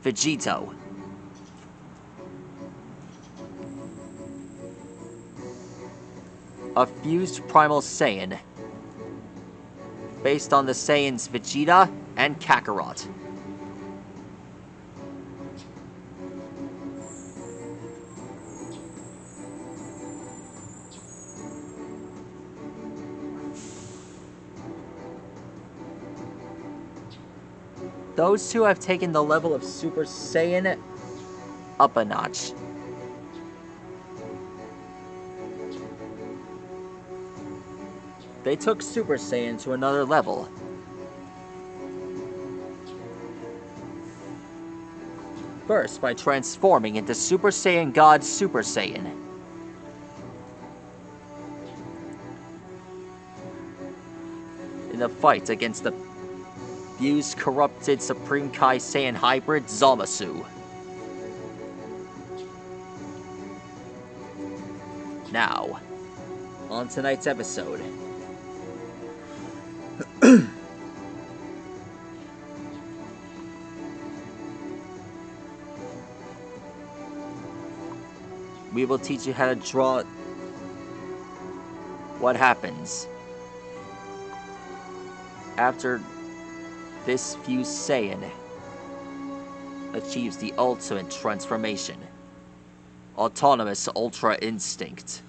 Vegetto. A fused primal Saiyan, based on the Saiyans Vegeta and Kakarot. Those two have taken the level of Super Saiyan up a notch. They took Super Saiyan to another level. First, by transforming into Super Saiyan God Super Saiyan. In the fight against the fused, corrupted Supreme Kai Saiyan hybrid Zamasu. Now, on tonight's episode. We will teach you how to draw what happens after this fused Saiyan achieves the ultimate transformation. Autonomous Ultra Instinct.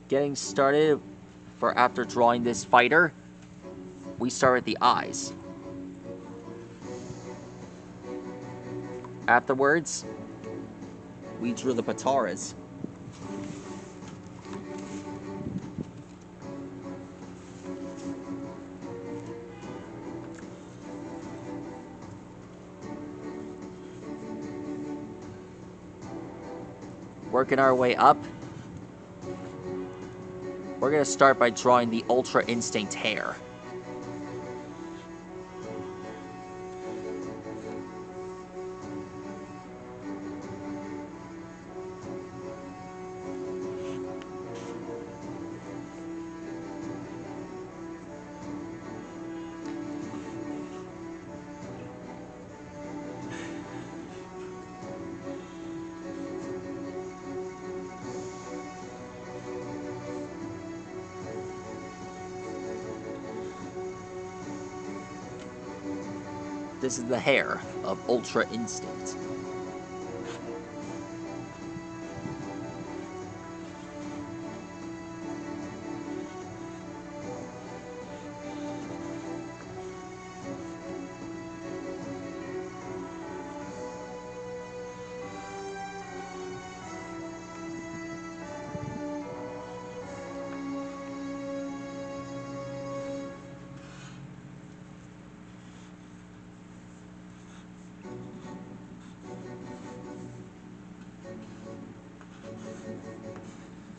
Getting started for after drawing this fighter, we start with the eyes. Afterwards, we drew the Pataras. Working our way up, we're going to start by drawing the Ultra Instinct hair. This is the hair of Ultra Instinct.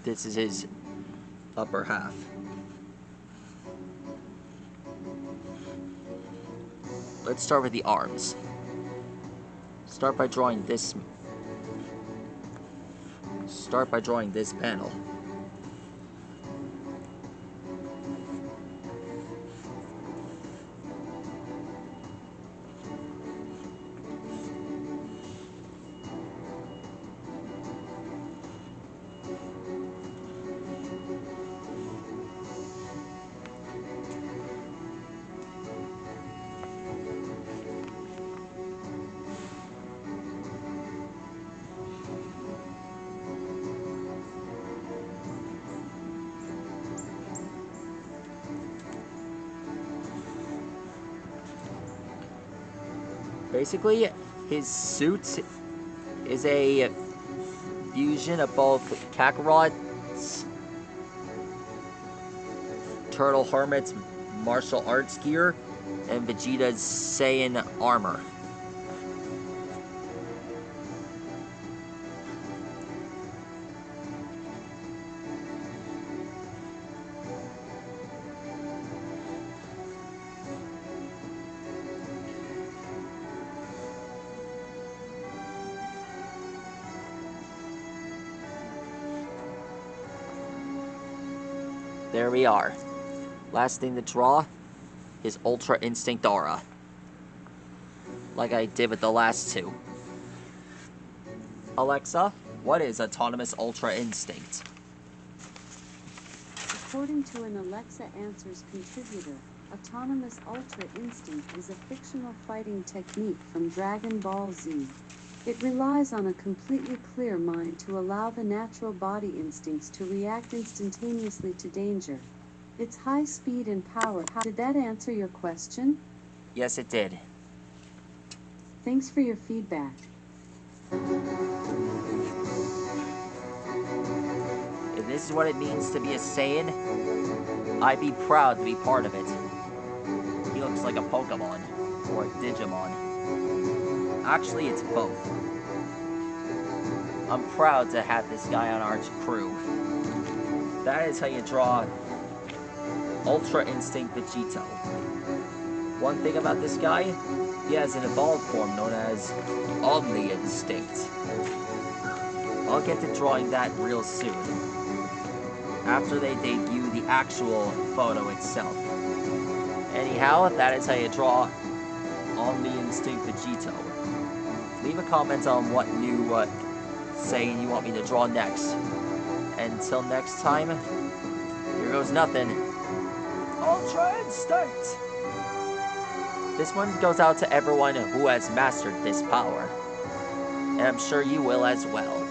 This is his upper half. Let's start with the arms. Start by drawing this panel. Basically, his suit is a fusion of both Kakarot's Turtle Hermit's martial arts gear and Vegeta's Saiyan armor. There we are. Last thing to draw is Ultra Instinct Aura. Like I did with the last two. Alexa, what is Autonomous Ultra Instinct? According to an Alexa Answers contributor, Autonomous Ultra Instinct is a fictional fighting technique from Dragon Ball Z. It relies on a completely clear mind to allow the natural body instincts to react instantaneously to danger. Its high speed and power. Did that answer your question? Yes, it did. Thanks for your feedback. If this is what it means to be a Saiyan, I'd be proud to be part of it. He looks like a Pokemon, or a Digimon. Actually, it's both. I'm proud to have this guy on our crew. That is how you draw Ultra Instinct Vegetto. One thing about this guy, he has an evolved form known as Omni Instinct. I'll get to drawing that real soon, after they debut the actual photo itself. Anyhow, that is how you draw Omni Instinct Vegetto. Leave a comment on what new Saiyan you want me to draw next. Until next time, here goes nothing. Ultra Instinct! This one goes out to everyone who has mastered this power. And I'm sure you will as well.